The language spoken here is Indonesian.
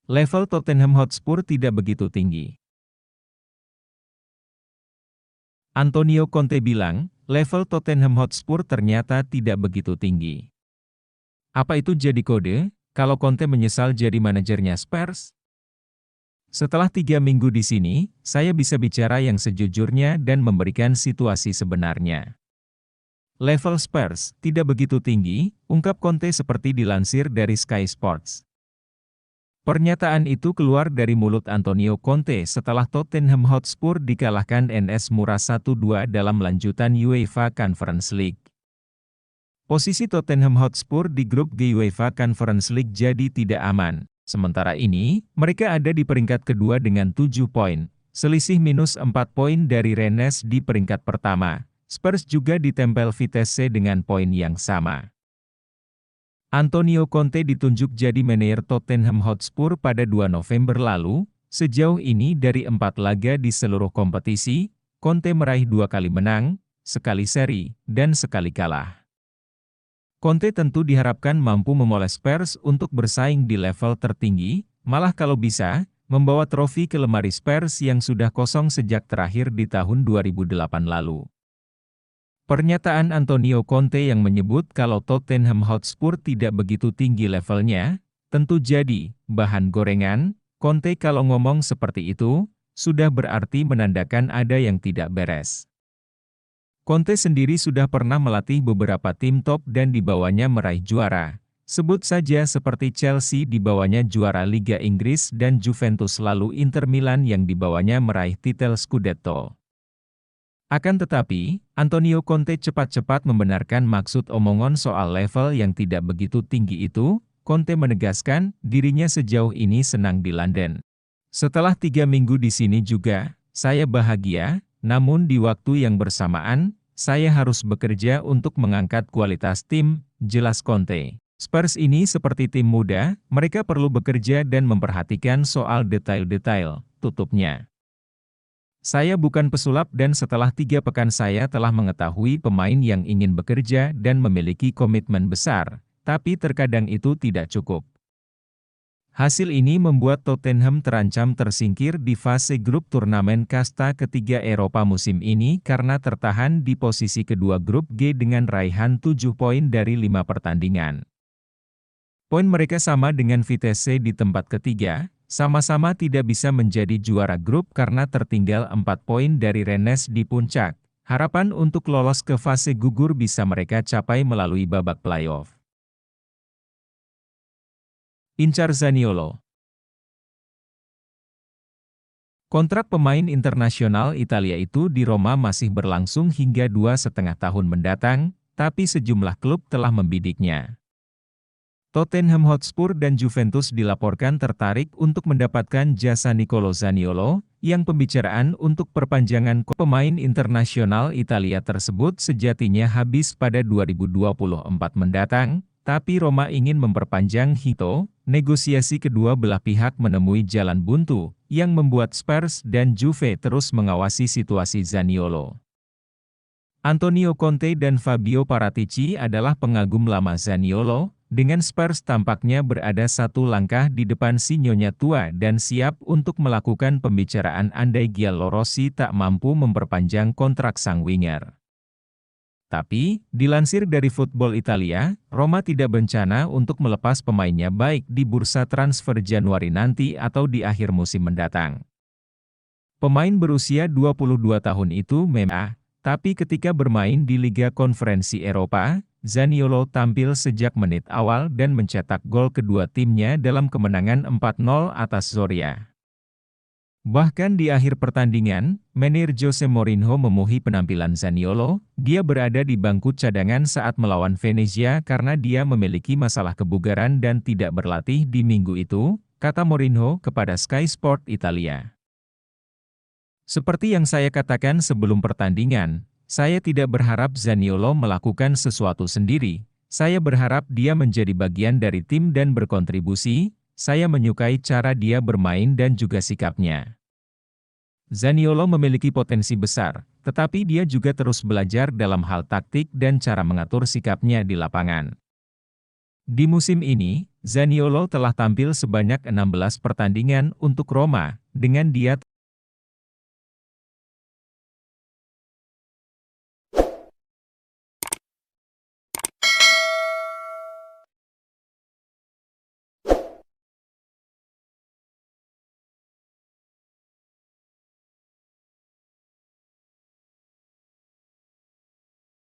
Level Tottenham Hotspur tidak begitu tinggi. Antonio Conte bilang, level Tottenham Hotspur ternyata tidak begitu tinggi. Apa itu jadi kode, kalau Conte menyesal jadi manajernya Spurs? Setelah 3 minggu di sini, saya bisa bicara yang sejujurnya dan memberikan situasi sebenarnya. Level Spurs tidak begitu tinggi, ungkap Conte seperti dilansir dari Sky Sports. Pernyataan itu keluar dari mulut Antonio Conte setelah Tottenham Hotspur dikalahkan NS Mura 1-2 dalam lanjutan UEFA Conference League. Posisi Tottenham Hotspur di grup G UEFA Conference League jadi tidak aman. Sementara ini, mereka ada di peringkat kedua dengan 7 poin, selisih minus 4 poin dari Rennes di peringkat pertama. Spurs juga ditempel Vitesse dengan poin yang sama. Antonio Conte ditunjuk jadi manajer Tottenham Hotspur pada 2 November lalu. Sejauh ini dari 4 laga di seluruh kompetisi, Conte meraih 2 kali menang, sekali seri, dan sekali kalah. Conte tentu diharapkan mampu memoles Spurs untuk bersaing di level tertinggi, malah kalau bisa, membawa trofi ke lemari Spurs yang sudah kosong sejak terakhir di tahun 2008 lalu. Pernyataan Antonio Conte yang menyebut kalau Tottenham Hotspur tidak begitu tinggi levelnya, tentu jadi bahan gorengan. Conte kalau ngomong seperti itu, sudah berarti menandakan ada yang tidak beres. Conte sendiri sudah pernah melatih beberapa tim top dan dibawanya meraih juara. Sebut saja seperti Chelsea dibawanya juara Liga Inggris dan Juventus lalu Inter Milan yang dibawanya meraih titel Scudetto. Akan tetapi, Antonio Conte cepat-cepat membenarkan maksud omongan soal level yang tidak begitu tinggi itu. Conte menegaskan, dirinya sejauh ini senang di London. Setelah 3 minggu di sini juga, saya bahagia, namun di waktu yang bersamaan, saya harus bekerja untuk mengangkat kualitas tim, jelas Conte. Spurs ini seperti tim muda, mereka perlu bekerja dan memperhatikan soal detail-detail, tutupnya. Saya bukan pesulap dan setelah 3 pekan saya telah mengetahui pemain yang ingin bekerja dan memiliki komitmen besar, tapi terkadang itu tidak cukup. Hasil ini membuat Tottenham terancam tersingkir di fase grup turnamen kasta ketiga Eropa musim ini karena tertahan di posisi kedua grup G dengan raihan 7 poin dari 5 pertandingan. Poin mereka sama dengan Vitesse di tempat ketiga. Sama-sama tidak bisa menjadi juara grup karena tertinggal 4 poin dari Rennes di puncak. Harapan untuk lolos ke fase gugur bisa mereka capai melalui babak playoff. Incar Zaniolo. Kontrak pemain internasional Italia itu di Roma masih berlangsung hingga 2,5 tahun mendatang, tapi sejumlah klub telah membidiknya. Tottenham Hotspur dan Juventus dilaporkan tertarik untuk mendapatkan jasa Nicolo Zaniolo, yang pembicaraan untuk perpanjangan pemain internasional Italia tersebut sejatinya habis pada 2024 mendatang, tapi Roma ingin memperpanjang Hito. Negosiasi kedua belah pihak menemui jalan buntu, yang membuat Spurs dan Juve terus mengawasi situasi Zaniolo. Antonio Conte dan Fabio Paratici adalah pengagum lama Zaniolo. Dengan Spurs tampaknya berada satu langkah di depan si nyonya tua dan siap untuk melakukan pembicaraan andai Giallo Rossi tak mampu memperpanjang kontrak sang winger. Tapi, dilansir dari Football Italia, Roma tidak berencana untuk melepas pemainnya baik di bursa transfer Januari nanti atau di akhir musim mendatang. Pemain berusia 22 tahun itu memang, tapi ketika bermain di Liga Konferensi Eropa, Zaniolo tampil sejak menit awal dan mencetak gol kedua timnya dalam kemenangan 4-0 atas Zorya. Bahkan di akhir pertandingan, manajer Jose Mourinho memuji penampilan Zaniolo. Dia berada di bangku cadangan saat melawan Venezia karena dia memiliki masalah kebugaran dan tidak berlatih di minggu itu, kata Mourinho kepada Sky Sport Italia. Seperti yang saya katakan sebelum pertandingan, saya tidak berharap Zaniolo melakukan sesuatu sendiri. Saya berharap dia menjadi bagian dari tim dan berkontribusi. Saya menyukai cara dia bermain dan juga sikapnya. Zaniolo memiliki potensi besar, tetapi dia juga terus belajar dalam hal taktik dan cara mengatur sikapnya di lapangan. Di musim ini, Zaniolo telah tampil sebanyak 16 pertandingan untuk Roma, dengan dia